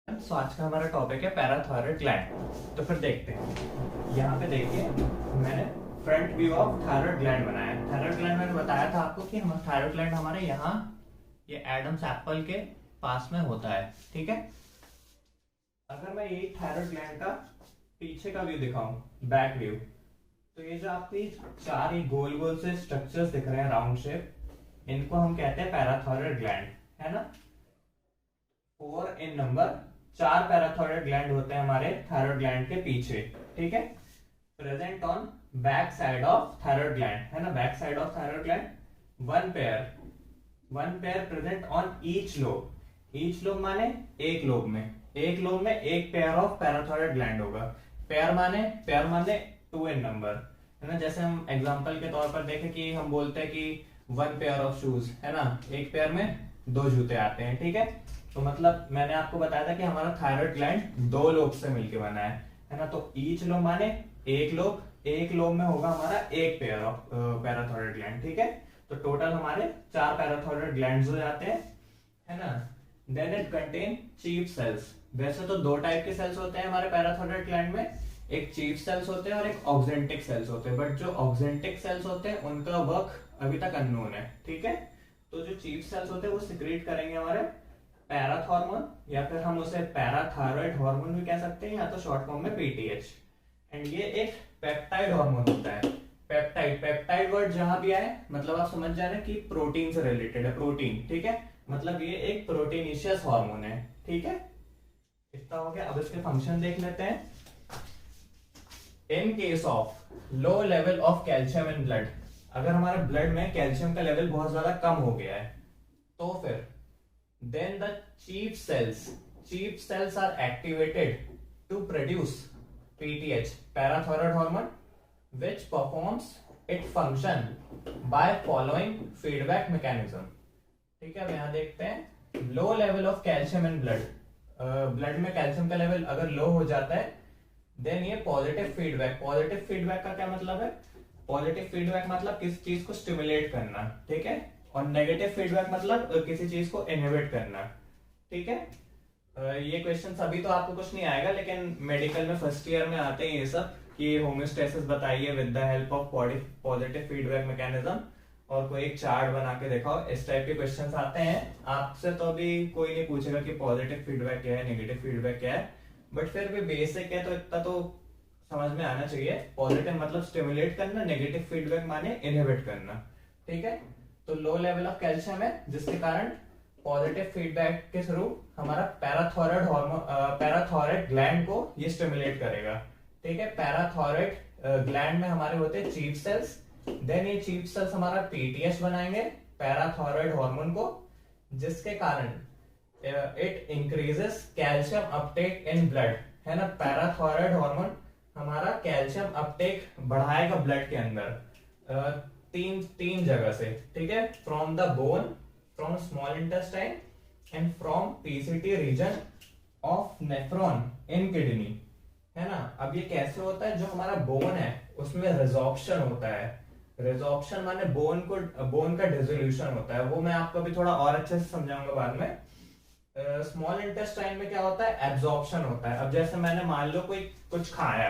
तो आज का हमारा टॉपिक है पैराथायरॉयड ग्लैंड। तो फिर देखते हैं। यहाँ पे देखिए, मैंने front view of thyroid gland बनाया है। थायरॉयड ग्लैंड मैंने बताया था आपको कि हम थायरॉयड ग्लैंड हमारे यहाँ ये एडम्स एप्पल के पास में होता है। ठीक है, अगर मैं ये थायरॉयड ग्लैंड का पीछे का व्यू दिखाऊं, बैक व्यू, तो ये जो आपकी चार ही गोल गोल से स्ट्रक्चर्स दिख रहे हैं राउंड शेप, इनको हम कहते हैं पैराथायरॉयड ग्लैंड, है ना। 4 इन नंबर, 4 पैराथायरॉयड ग्लैंड होते हैं हमारे थायरॉयड ग्लैंड के पीछे। ठीक है, present on back side of thyroid gland, है ना, back side of thyroid gland. One pair present on each lobe. Each lobe माने एक लोब में, एक लोब में एक पेयर ऑफ पैराथायरॉयड ग्लैंड होगा। पेयर माने 2 इन नंबर, है ना। जैसे हम एग्जांपल के तौर पर देखें कि हम बोलते हैं कि 1 पेयर ऑफ शूज, है ना, एक पेयर में 2 जूते आते हैं। ठीक है, तो मतलब मैंने आपको बताया था कि हमारा थायरॉयड ग्लैंड 2 लोब से मिलकर बना है ना। तो ईच लोब माने एक लोब, एक लोब में होगा हमारा एक पेयर ऑफ पैराथायरॉयड ग्लैंड। ठीक है, तो टोटल हमारे 4 पैराथायरॉयड ग्लैंड्स हो जाते हैं, है ना। Then it contain chief cells. वैसे तो 2 टाइप के सेल्स होते हैं हमारे पैराथायरॉयड ग्लैंड में, एक चीफ सेल्स होते हैं और एक ऑक्जेंटिक सेल्स होते हैं। बट जो ऑक्जेंटिक सेल्स होते हैं उनका वर्क अभी तक अननोन है। ठीक है, तो जो चीफ सेल्स होते हैं वो सिक्रेट करेंगे हमारे पैराथॉर्मोन, या फिर हम उसे पैराथायरॉयड हार्मोन भी कह सकते हैं, या तो शॉर्ट फॉर्म में पीटीएच। एंड ये एक पेप्टाइड हार्मोन होता है। पेप्टाइड वर्ड जहां भी आए मतलब आप समझ जा रहे हैं कि प्रोटीन से रिलेटेड है, प्रोटीन। ठीक है, मतलब ये एक प्रोटीनिशियस हार्मोन है। ठीक है, इतना हो गया। अब इसके फंक्शन देख लेते हैं। In case of low level of calcium in blood, अगर हमारे ब्लड में कैल्शियम का लेवल बहुत ज्यादा कम हो गया है, तो फिर then the chief cells are activated to produce PTH, parathyroid hormone, which performs its function by following feedback mechanism. ठीक है, अब यहाँ देखते हैं low level of calcium in blood. Blood में कैल्शियम का लेवल अगर लो हो जाता है, देन ये पॉजिटिव फीडबैक का क्या मतलब है? पॉजिटिव फीडबैक मतलब किसी चीज को स्टिमुलेट करना। ठीक है, और नेगेटिव फीडबैक मतलब किसी चीज को इनहिबिट करना। ठीक है, ये क्वेश्चन अभी तो आपको कुछ नहीं आएगा, लेकिन मेडिकल में फर्स्ट ईयर में आते हैं ये सब कि होम्योस्टेसिस बताइए with the help of positive feedback mechanism, और कोई एक चार्ट बना के दिखाओ। इस टाइप के क्वेश्चंस आते हैं आपसे। तो अभी कोई नहीं पूछेगा कि पॉजिटिव फीडबैक क्या है, नेगेटिव फीडबैक क्या है, बट फिर भी बेसिक है तो इतना तो समझ में आना चाहिए। पॉजिटिव मतलब स्टिमुलेट करना, नेगेटिव फीडबैक माने इनहिबिट करना। ठीक है, तो लो लेवल ऑफ कैल्शियम है, जिसके कारण पॉजिटिव फीडबैक के थ्रू हमारा पैराथायरॉयड ग्लैंड को ये स्टिमुलेट करेगा। ठीक है, पैराथायरॉयड ग्लैंड में हमारे होते हैं चीफ सेल्स। देन ये चीफ सेल्स हमारा पीटीएच बनाएंगे, पैराथायरॉयड हार्मोन को, जिसके कारण it increases calcium uptake in blood, है ना। पैराथायरॉयड हार्मोन हमारा कैल्शियम अपटेक बढ़ाएगा ब्लड के अंदर तीन जगह से। ठीक है, from the bone, from small intestine and from PCT region of nephron in kidney, है ना। अब ये कैसे होता है? जो हमारा बोन है उसमें रिजॉर्प्शन होता है। रिजॉर्प्शन माने बोन का डिसोल्यूशन होता है। वो मैं आपको भी थोड़ा और अच्छे से समझाऊंगा बाद में। स्मॉल इंटेस्टाइन में क्या होता है? एब्जॉर्प्शन होता है। अब जैसे मैंने मान लो कोई कुछ खाया,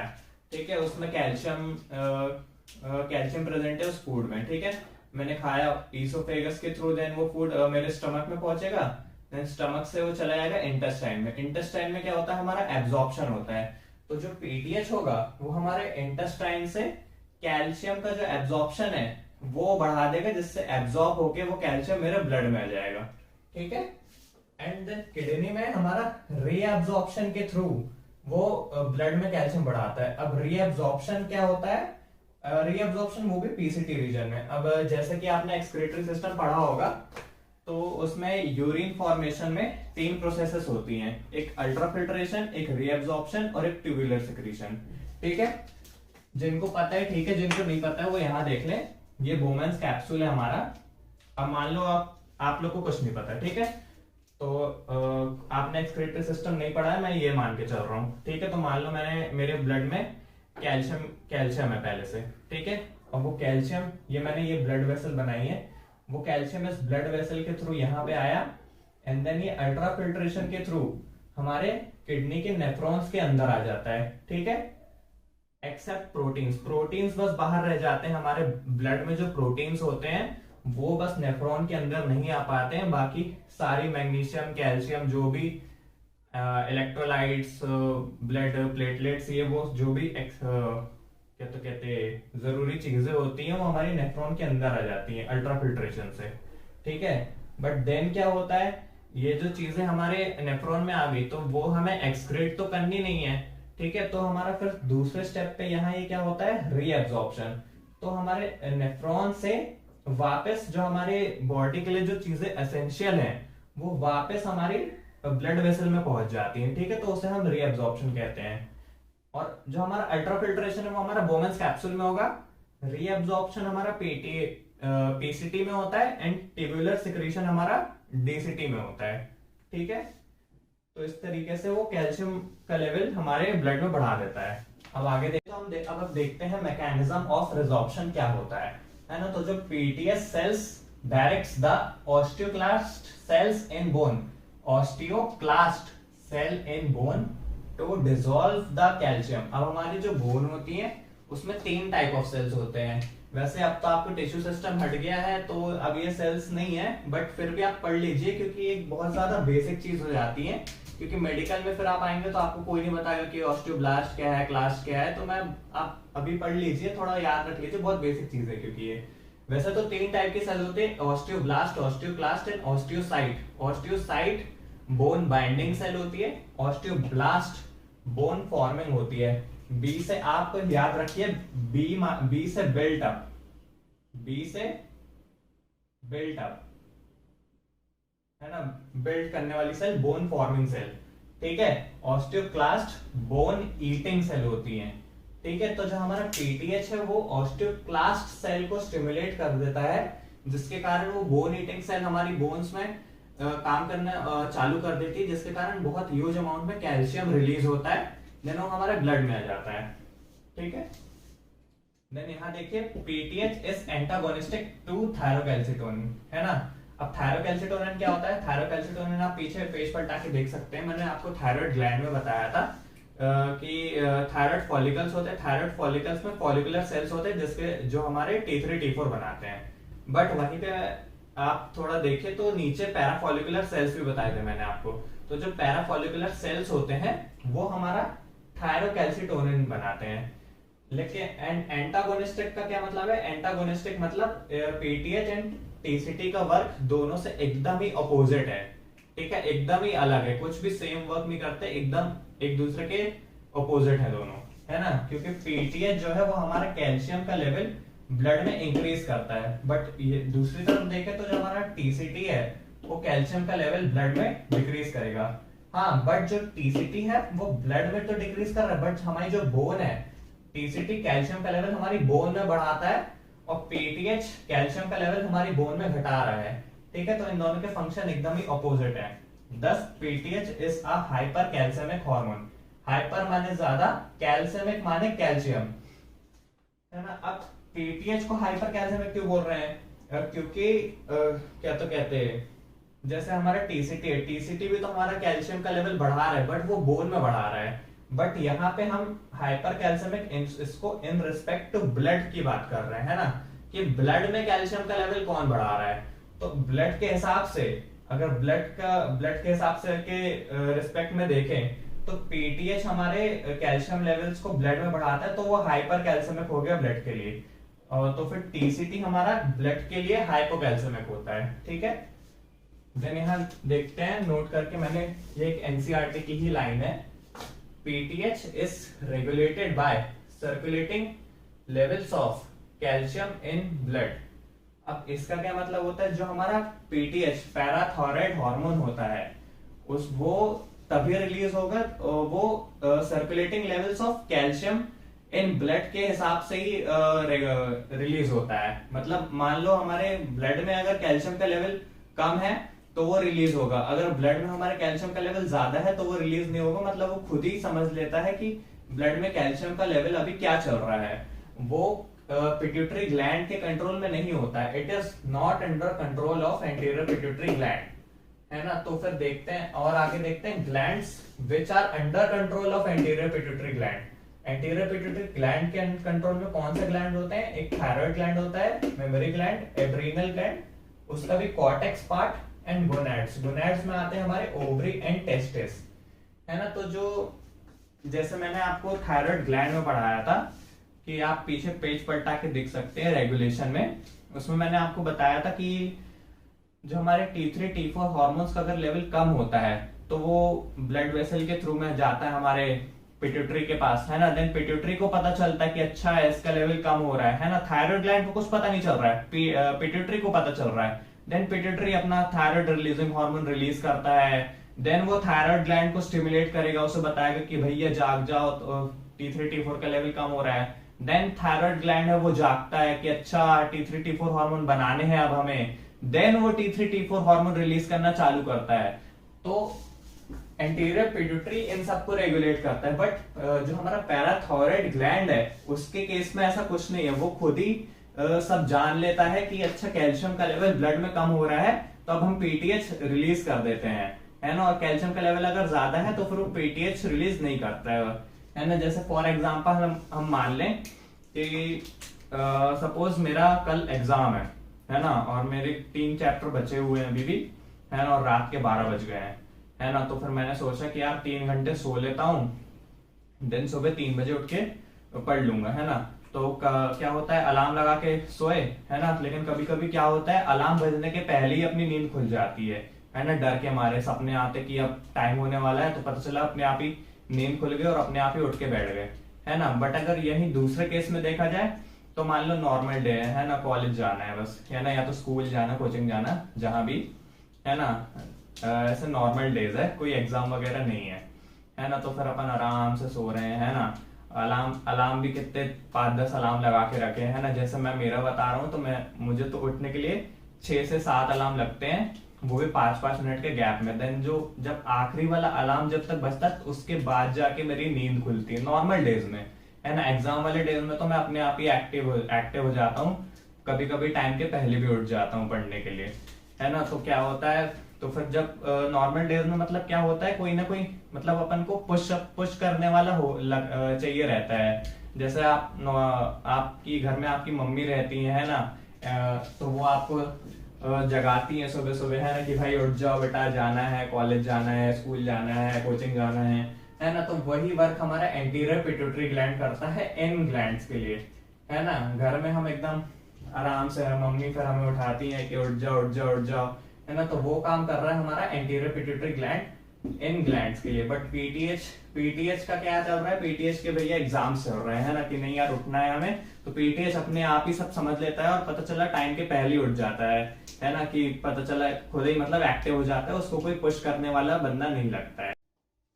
ठीक है, उसमें कैल्शियम प्रेजेंट है उस फूड में। ठीक है, मैंने खाया ईसोफेगस के थ्रू, देन वो फूड मेरे स्टमक में पहुंचेगा, देन स्टमक से वो चला जाएगा इंटेस्टाइन में। इंटेस्टाइन में क्या होता है? हमारा एब्जॉर्प्शन होता है। तो जो पीटीएच होगा वो हमारे इंटेस्टाइन से कैल्शियम का जो एब्जॉर्प्शन है वो बढ़ा देगा, जिससे एब्जॉर्ब होके वो कैल्शियम मेरे ब्लड में आ जाएगा। ठीक है, एंड देन किडनी में हमारा रीअब्जॉर्प्शन के थ्रू वो ब्लड में कैल्शियम बढ़ाता है। अब रीअब्जॉर्प्शन क्या होता है? रीअब्जॉर्प्शन वो भी पीसीटी रीजन में। अब जैसे कि आपने एक्सक्रीटरी सिस्टम पढ़ा होगा, तो उसमें यूरिन फॉर्मेशन में 3 प्रोसेसेस होती हैं, एक अल्ट्राफिल्ट्रेशन, एक रीअब्जॉर्प्शन और एक ट्यूबुलर सिक्रीशन। ठीक है, जिनको पता है ठीक है, जिनको नहीं पता है वो यहाँ देख लें। ये बोमेंस कैप्सूल है हमारा। अब मान लो आप लोग को कुछ नहीं पता है, ठीक है, तो आपने एक्सक्रीटरी सिस्टम नहीं पढ़ा है, मैं ये मान के चल रहा हूँ। ठीक है, तो मान लो मेरे ब्लड में कैल्शियम है पहले से। ठीक है, और वो कैल्शियम, मैंने ये ब्लड वेसल बनाई है, वो कैल्शियम इस ब्लड वेसल के थ्रू यहाँ पे आया, एंड देन ये अल्ट्रा फिल्ट्रेशन के थ्रू हमारे किडनी के नेफ्रॉन्स के अंदर आ जाता है, ठीक है। एक्सेप्ट प्रोटीन्स, प्रोटीन्स बस बाहर रह जाते हैं, हमारे ब्लड में जो प्रोटीन्स होते हैं वो बस नेफ्रॉन के अंदर नहीं आ पाते हैं, बाकी सारी मैग्नीशियम कैल्शियम जो भी इलेक्ट्रोलाइट्स ब्लड प्लेटलेट्स ये वो जो भी क्या तो कहते हैं जरूरी चीजें होती हैं वो हमारी नेफ्रॉन के अंदर आ जाती हैं अल्ट्राफिल्ट्रेशन से, ठीक है। बट देन क्या होता है, ये जो चीजें हमारे नेफ्रॉन में आ गई तो वो हमें एक्सक्रीट तो करनी नहीं है, ठीक है। तो हमारा फिर दूसरे स्टेप पे यहाँ ये क्या होता है, रीएब्जॉर्प्शन। तो हमारे नेफ्रॉन से वापस जो हमारे बॉडी के लिए जो चीजें एसेंशियल हैं वो वापस हमारी ब्लड वेसल में पहुंच जाती हैं, ठीक है। तो उसे हम रीएब्जॉर्प्शन कहते हैं। और जो हमारा अल्ट्राफिल्ट्रेशन है वो हमारा बोमेंस कैप्सूल में होगा, रीएब्जॉर्प्शन हमारा पीसीटी में होता है, एंड ट्यूबुलर सिक्रीशन हमारा डीसीटी में होता है, ठीक है। तो इस तरीके से वो कैल्शियम का लेवल हमारे ब्लड में बढ़ा देता है। अब आगे देखते हैं अब देखते हैं मैकेनिज्म ऑफ रिजॉर्प्शन क्या होता है ना। तो जो PTS cells directs the osteoclast cells in bone, osteoclast cell in bone to dissolve the calcium. अब हमारी जो बोन होती है उसमें 3 टाइप ऑफ सेल्स होते हैं। वैसे अब तो आपको टिश्यू सिस्टम हट गया है तो अब ये सेल्स नहीं है, बट फिर भी आप पढ़ लीजिए क्योंकि एक बहुत ज्यादा बेसिक चीज हो जाती है। क्योंकि मेडिकल में फिर आप आएंगे तो आपको कोई नहीं बताएगा कि ऑस्टियोब्लास्ट क्या है, क्लास्ट क्या है। तो मैं आप अभी पढ़ लीजिए, थोड़ा याद रख लीजिए, बहुत बेसिक चीज है। क्योंकि ये वैसे तो 3 टाइप के सेल होते हैं, osteoblast, osteoclast and osteocyte. Osteocyte bone binding cell होती है, ऑस्टियोब्लास्ट बोन फॉर्मिंग होती है। बी से आप याद रखिए, बी से बिल्ट अप, बी से बिल्ट अप है ना, बिल्ड करने वाली सेल बोन फॉर्मिंग सेल, ठीक है। ऑस्टियोक्लास्ट बोन ईटिंग सेल होती है, ठीक है। तो जो हमारा पीटीएच है वो ऑस्टियोक्लास्ट सेल को स्टिमुलेट कर देता है, जिसके कारण वो बोन ईटिंग सेल हमारी बोन्स में काम करना चालू कर देती है, जिसके कारण बहुत ह्यूज अमाउंट में कैल्शियम रिलीज होता है, देन वो हमारे ब्लड में आ जाता है, ठीक है। देन यहाँ देखिए PTH is antagonistic to thyrocalcitonin, है ना। अब थायरोकैल्सिटोनिन क्या होता है, थायरोकैल्सिटोनिन आप पीछे पेज पलटा के देख सकते हैं। मैंने आपको थायराइड ग्लैंड में बताया था कि थायराइड फॉलिकल्स होते हैं, थायराइड फॉलिकल्स में फॉलिकुलर सेल्स होते हैं जिसके जो हमारे T3 T4 बनाते हैं। बट वहीं पे आप थोड़ा देखें तो नीचे पैराफॉलिकुलर सेल्स भी बताए थे मैंने आपको। तो जो पैराफॉलिकुलर सेल्स होते हैं वो हमारा थायरोकैल्सिटोनिन बनाते हैं। लेकिन एंटागोनिस्टिक का क्या मतलब है, एंटागोनिस्टिक मतलब पीटीएच एंड टीसीटी का वर्क दोनों से एकदम ही अपोजिट है, ठीक है, एकदम ही अलग है, कुछ भी सेम वर्क नहीं करते, एकदम एक दूसरे के अपोजिट है दोनों, है ना। क्योंकि पीटीएच जो है वो हमारा कैल्शियम का लेवल ब्लड में इंक्रीज करता है, बट ये दूसरी तरफ देखें तो जो हमारा टीसीटी है वो कैल्शियम का लेवल ब्लड में डिक्रीज करेगा। हाँ, बट जो टीसीटी है वो ब्लड में तो डिक्रीज कर रहा है, बट हमारी जो बोन है, टीसीटी कैल्शियम का लेवल हमारी बोन में बढ़ाता है और पीटीएच कैल्शियम का लेवल हमारी बोन में घटा रहा है, ठीक है। तो इन दोनों के फंक्शन एकदम ही ऑपोजिट है। Thus PTH is a hyper calcemic hormone. Hyper माने ज्यादा, कैल्शियमिक माने कैल्शियम, है ना। अब पीटीएच को हाइपर कैल्शियमिक क्यों बोल रहे हैं, क्योंकि क्या तो कहते हैं जैसे हमारा टीसीटी है, टीसीटी भी तो हमारा कैल्शियम का लेवल बढ़ा रहा है बट वो बोन में बढ़ा रहा है। बट यहाँ पे हम हाइपर कैल्शियमिक इसको इन रिस्पेक्ट टू ब्लड की बात कर रहे हैं, है ना, कि ब्लड में कैल्शियम का लेवल कौन बढ़ा रहा है। तो ब्लड के हिसाब से, अगर ब्लड के हिसाब से के रिस्पेक्ट में देखें तो पीटीएच हमारे कैल्शियम लेवल्स को ब्लड में बढ़ाता है, तो वो हाइपर कैल्शियमिक हो गया ब्लड के लिए। तो फिर टीसीटी हमारा ब्लड के लिए हाइपोकैल्शियमिक होता है, ठीक है। देन यहाँ देखते हैं, नोट करके मैंने, ये एक एनसीईआरटी की ही लाइन है, PTH is regulated by circulating levels of calcium in blood। अब इसका क्या मतलब होता है, जो हमारा PTH पैराथायरॉइड हार्मोन होता है वो तभी रिलीज होगा, वो circulating levels of calcium in blood के हिसाब से ही रिलीज होता है। मतलब मान लो हमारे ब्लड में अगर कैल्शियम का लेवल कम है तो वो रिलीज होगा, अगर ब्लड में हमारे कैल्शियम का लेवल ज्यादा है तो वो रिलीज नहीं होगा। मतलब वो खुद ही समझ लेता है कि ब्लड में कैल्शियम का लेवल अभी क्या चल रहा है। वो पिट्यूटरी ग्लैंड के कंट्रोल में नहीं होता है, it is not under control of anterior pituitary gland, है ना। तो फिर देखते हैं और आगे देखते हैं glands which are under control of anterior pituitary gland. Anterior pituitary gland के कंट्रोल में कौन से ग्लैंड होते हैं? एक थायराइड ग्लैंड होता है, मेमोरी ग्लैंड, एड्रीनल ग्लैंड, उसका भी cortex part and gonads. Gonads में आते हैं हमारे ओवरी एंड टेस्टिस, है ना। तो जो जैसे मैंने आपको थायराइड ग्लैंड में पढ़ाया था कि आप पीछे पेज पलटा के देख सकते हैं रेगुलेशन में, उसमें मैंने आपको बताया था कि जो हमारे T3 T4 हार्मोन्स का अगर लेवल कम होता है तो वो ब्लड वेसल के थ्रू में जाता है हमारे पिट्यूटरी के पास, है ना। देन पिट्यूटरी को पता चलता है कि अच्छा है, इसका लेवल कम हो रहा है ना। थायराइड ग्लैंड को कुछ पता नहीं चल रहा है, पिट्यूटरी को पता चल रहा है। देन पिट्यूटरी अपना थायराइड रिलीजिंग हार्मोन रिलीज करता है। देन वो थायराइड ग्लैंड को स्टिमुलेट करेगा, उसे बताएगा कि भैया जाग जाओ, तो T3 T4 का लेवल कम हो रहा है। देन थायराइड ग्लैंड है वो जागता है कि अच्छा T3 T4 हार्मोन बनाने हैं अब हमें। देन वो T3 T4 हार्मोन रिलीज करना चालू करता है। तो एंटीरियर पिट्यूटरी इन सबको रेगुलेट करता है। बट जो हमारा पैराथायरॉइड ग्लैंड है उसके केस में ऐसा कुछ नहीं है, वो खुद ही सब जान लेता है कि अच्छा कैल्शियम का लेवल ब्लड में कम हो रहा है, तो अब हम पीटीएच रिलीज कर देते हैं, है ना। और कैल्शियम का लेवल अगर ज्यादा है तो फिर वो पीटीएच रिलीज नहीं करता है ना। जैसे फॉर एग्जांपल हम मान लें कि सपोज मेरा कल एग्जाम है ना, और मेरे 3 चैप्टर बचे हुए हैं अभी भी, है ना, और रात के 12 बज गए हैं, है ना। तो फिर मैंने सोचा कि यार 3 घंटे सो लेता हूँ, देन सुबह 3 बजे उठ के पढ़ लूंगा, है ना। तो क्या होता है, अलार्म लगा के सोए, है ना, लेकिन कभी कभी क्या होता है, अलार्म बजने के पहले ही अपनी नींद खुल जाती है ना। डर के मारे सपने आते कि अब टाइम होने वाला है, तो पता चला अपने आप ही नींद खुल गई और अपने आप ही उठ के बैठ गए, है ना। बट अगर यही दूसरे केस में देखा जाए तो मान लो नॉर्मल डे है ना, कॉलेज जाना है बस, है ना, या तो स्कूल जाना, कोचिंग जाना, जहां भी, है ना, ऐसे नॉर्मल डेज है, कोई एग्जाम वगैरह नहीं है ना। तो फिर अपन आराम से सो रहे हैं, है ना। अलार्म भी कितने 5-10 अलार्म लगा के रखे हैं, है ना। जैसे मैं मेरा बता रहा हूँ तो मुझे तो उठने के लिए 6 से 7 अलार्म लगते हैं, वो भी 5-5 मिनट के गैप में। देन जब आखिरी वाला अलार्म जब तक बजता है उसके बाद जाके मेरी नींद खुलती है नॉर्मल डेज में, है ना। एग्जाम वाले डेज में तो मैं अपने आप ही एक्टिव हो जाता हूँ, कभी कभी टाइम के पहले भी उठ जाता हूँ पढ़ने के लिए, है ना। तो क्या होता है, तो फिर जब नॉर्मल डेज में मतलब क्या होता है, कोई ना कोई मतलब अपन को पुश करने वाला चाहिए रहता है। जैसे आपकी घर में आपकी मम्मी रहती है ना, तो वो आपको जगाती है सुबह सुबह, है ना, कि भाई उठ जाओ बेटा, जाना है, कॉलेज जाना है, स्कूल जाना है, कोचिंग जाना है ना। तो वही वर्क हमारा एंटीरियर पिट्यूटरी ग्लैंड करता है इन ग्लैंड्स के लिए, है ना। घर में हम एकदम आराम से, मम्मी फिर हमें उठाती है कि उठ जाओ उठ जाओ उठ जाओ, है ना। तो वो काम कर रहा है हमारा anterior pituitary gland in glands के लिए। बट पीटीएच का क्या चल रहा है, पीटीएच के भैया एग्जाम्स चल रहे हैं ना, कि नहीं यार उठना है हमें, तो पीटीएच अपने आप ही सब समझ लेता है और पता चला टाइम के पहले ही उठ जाता है ना, कि पता चला खुद ही मतलब एक्टिव हो जाता है, उसको कोई पुश करने वाला बंदा नहीं लगता है।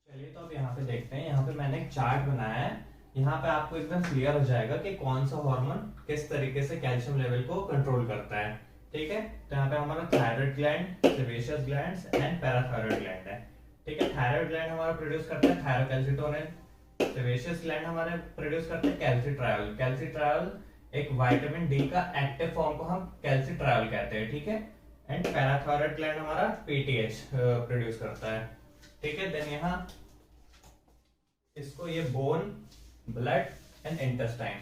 चलिए तो अब यहाँ पे देखते हैं, यहाँ पे मैंने एक चार्ट बनाया है, यहाँ पे आपको एकदम क्लियर हो जाएगा कि कौन सा हार्मोन किस तरीके से कैल्शियम लेवल को कंट्रोल करता है, ठीक है। तो यहाँ पे हमारा thyroid gland, sebaceous glands and parathyroid gland है, ठीक है। थायराइड ग्लैंड हमारा प्रोड्यूस करता है थायरोकैल्सिटोनिन, सेबेशियस ग्लैंड हमारे प्रोड्यूस करते हैं कैल्सिट्रायोल। कैल्सिट्रायोल एक विटामिन डी का एक्टिव फॉर्म को हम कैल्सिट्रायोल कहते हैं, ठीक है। एंड पैराथायराइड ग्लैंड हमारा पीटीएच प्रोड्यूस करता है, ठीक है। देन यहाँ इसको ये बोन, ब्लड एंड इंटेस्टाइन,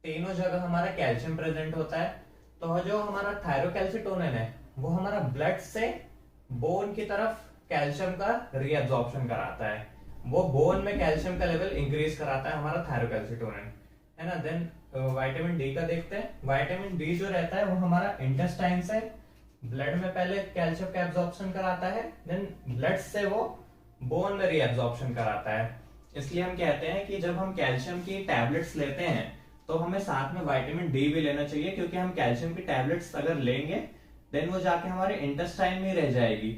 तीनों जगह हमारा कैल्शियम प्रेजेंट होता है। तो जो हमारा थायरोकैल्सिटोनिन है वो हमारा ब्लड से बोन की तरफ कैल्शियम का रीअब्जॉर्प्शन कराता है, वो बोन में कैल्शियम का लेवल इंक्रीज कराता है हमारा थायरोकैल्सिटोनिन, है ना। देन विटामिन डी का देखते हैं। विटामिन डी जो रहता है वो हमारा इंटेस्टाइन से ब्लड में पहले कैल्शियम का एब्जॉर्प्शन कराता है, देन ब्लड से वो बोन में रीअब्जॉर्प्शन कराता है। इसलिए हम कहते हैं कि जब हम कैल्शियम की टैबलेट्स लेते हैं तो हमें साथ में विटामिन डी भी लेना चाहिए, क्योंकि हम कैल्शियम की टैबलेट्स अगर लेंगे देन वो जाके हमारे इंटेस्टाइन में रह जाएगी,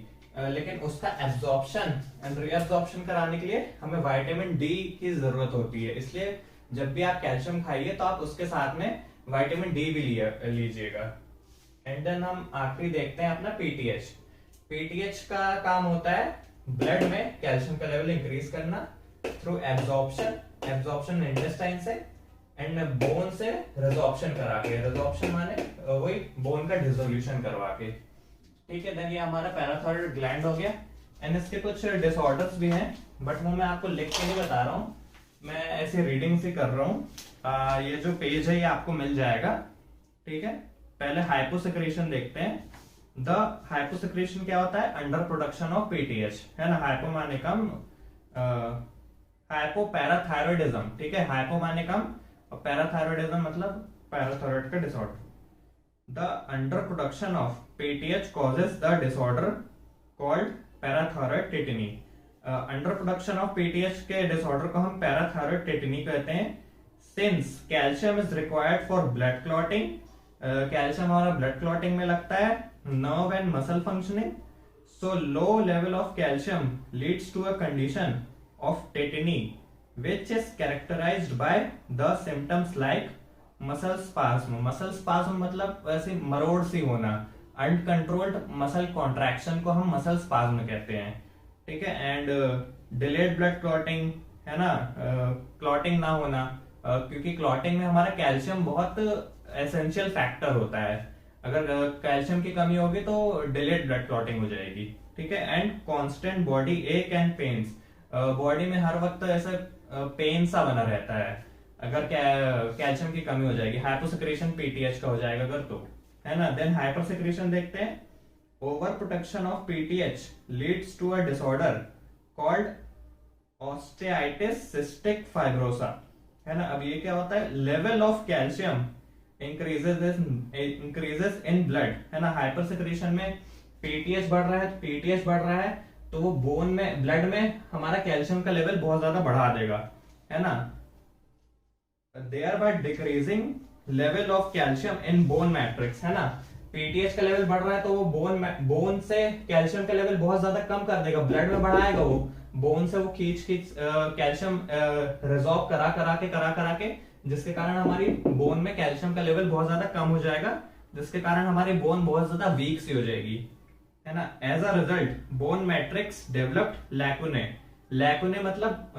लेकिन उसका एब्जॉर्प्शन एंड रीअब्जॉर्प्शन कराने के लिए हमें विटामिन डी की जरूरत होती है। इसलिए जब भी आप कैल्शियम खाइए तो आप उसके साथ में विटामिन डी भी लीजिएगा। एंड देन हम आखिरी देखते हैं अपना पीटीएच। पीटीएच का काम होता है ब्लड में कैल्शियम का लेवल इंक्रीज करना थ्रू एब्जॉर्प्शन इंटेस्टाइन से एंड बोन से रिजॉर्प्शन करा के, रिजॉर्प्शन माने वही बोन का डिसोल्यूशन करवा के, ठीक है। देन ये हमारा पैराथायरॉइड ग्लैंड हो गया। एंड इसके कुछ डिसऑर्डर्स भी हैं, बट वो मैं आपको लिख के नहीं बता रहा हूँ, मैं ऐसे रीडिंग से कर रहा हूँ। ये जो पेज है ये आपको मिल जाएगा, ठीक है। पहले हाइपोसेक्रेशन देखते हैं। द हाइपोसेक्रेशन क्या होता है? अंडर प्रोडक्शन ऑफ पीटीएच, है ना। हाइपो माने कम, हाइपोपैराथायरॉयडिज्म, ठीक है। हाइपो माने कम और पैराथायरॉयडिज्म मतलब पैराथायरॉयड का disorder. The under production of PTH causes the disorder called parathyroid tetani. Under production of PTH के डिसऑर्डर को हम पैराथायरॉयड टेटनी कहते हैं। Since calcium is required for blood clotting, calcium हमारा ब्लड क्लॉटिंग में लगता है, nerve and muscle functioning. So low level of calcium leads to a condition of tetany, which is characterized by the symptoms like muscle spasm. Muscle spasm मतलब वैसे मरोड़ सी होना, uncontrolled muscle contraction को हम muscle spasm कहते हैं, ठीक है। एंड delayed blood clotting, है ना, क्लॉटिंग ना होना, क्योंकि क्लॉटिंग में हमारा कैल्शियम बहुत एसेंशियल फैक्टर होता है। अगर कैल्शियम की कमी होगी तो डिलेड ब्लड क्लॉटिंग हो जाएगी, ठीक है। एंड कांस्टेंट बॉडी एक एंड पेन्स, बॉडी में हर वक्त ऐसा पेन सा बना रहता है अगर कैल्शियम की कमी हो जाएगी। हाइपोसेक्रेशन पीटीएच का हो जाएगा अगर, तो है ना। देन हाइपर सेक्रेशन देखते हैं। Over protection of PTH leads to a disorder called osteitis cystic fibrosa, है ना। अब ये क्या होता है? Level of calcium increases in blood, है ना। हाइपर सेक्रेशन में पीटीएच बढ़ रहा है, पीटीएच बढ़ रहा है तो वो बोन में, ब्लड में हमारा कैल्शियम का लेवल बहुत ज्यादा बढ़ा देगा, है ना। Thereby decreasing level of calcium in bone matrix, है ना। पीटीएच का लेवल बढ़ रहा है तो वो बोन से कैल्शियम का लेवल बहुत ज्यादा कम कर देगा, ब्लड में बढ़ाएगा, वो बोन से वो खींच कैल्शियम रिजॉर्व करा के जिसके कारण हमारी बोन में कैल्शियम का लेवल बहुत ज्यादा कम हो जाएगा, जिसके कारण हमारी बोन बहुत ज्यादा वीक सी हो जाएगी, है ना। As a result bone matrix developed lacunae. Lacunae मतलब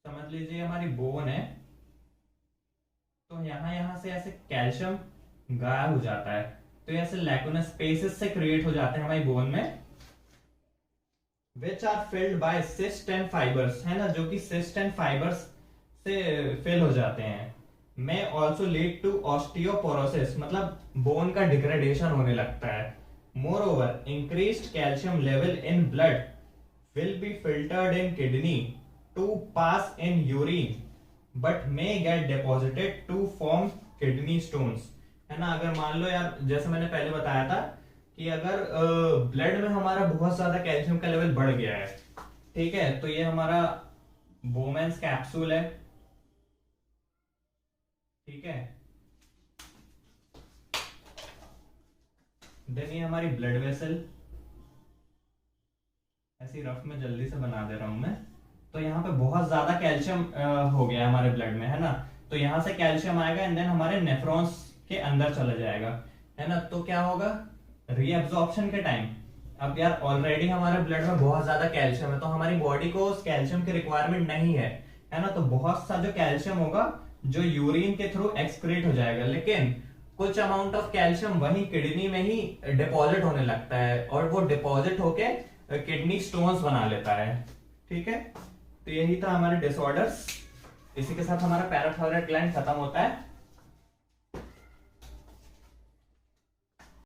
समझ लीजिए हमारी बोन है तो यहां से ऐसे कैल्शियम गायब हो जाता है, तो ऐसे लैकुनस स्पेसेस से क्रिएट हो जाते हैं हमारी बोन में, which are filled by cyst and fibers, है ना, जो कि cyst and fibers से फिल हो जाते हैं। may also lead to osteoporosis, मतलब बोन का डिग्रेडेशन होने लगता है। moreover increased calcium level in blood will be filtered in kidney to pass in urine but may get deposited to form kidney stones, है ना। अगर मान लो यार, जैसे मैंने पहले बताया था कि अगर ब्लड में हमारा बहुत ज्यादा कैल्शियम का लेवल बढ़ गया है, ठीक है, तो ये हमारा बोमेंस कैप्सूल है, ठीक है। देन ये हमारी ब्लड वेसल, ऐसी रफ में जल्दी से बना दे रहा हूं मैं। तो यहाँ पे बहुत ज्यादा कैल्शियम हो गया हमारे ब्लड में, है ना। तो यहाँ से कैल्शियम आएगा एंड देन हमारे नेफ्रॉन्स के अंदर चला जाएगा, है ना। तो क्या होगा? रीअब्जॉर्प्शन के टाइम, अब यार ऑलरेडी हमारे ब्लड में बहुत ज्यादा कैल्शियम है तो हमारी बॉडी को उस कैल्शियम की रिक्वायरमेंट नहीं है, है ना। तो बहुत सा जो कैल्शियम होगा जो यूरिन के थ्रू एक्सक्रीट हो जाएगा, लेकिन कुछ अमाउंट ऑफ कैल्शियम वही किडनी में ही डिपॉजिट होने लगता है और वो डिपॉजिट होके किडनी स्टोन्स बना लेता है, ठीक है। तो यही था हमारे डिसऑर्डर्स। इसी के साथ हमारा पैराथायरॉयड ग्लैंड खत्म होता है।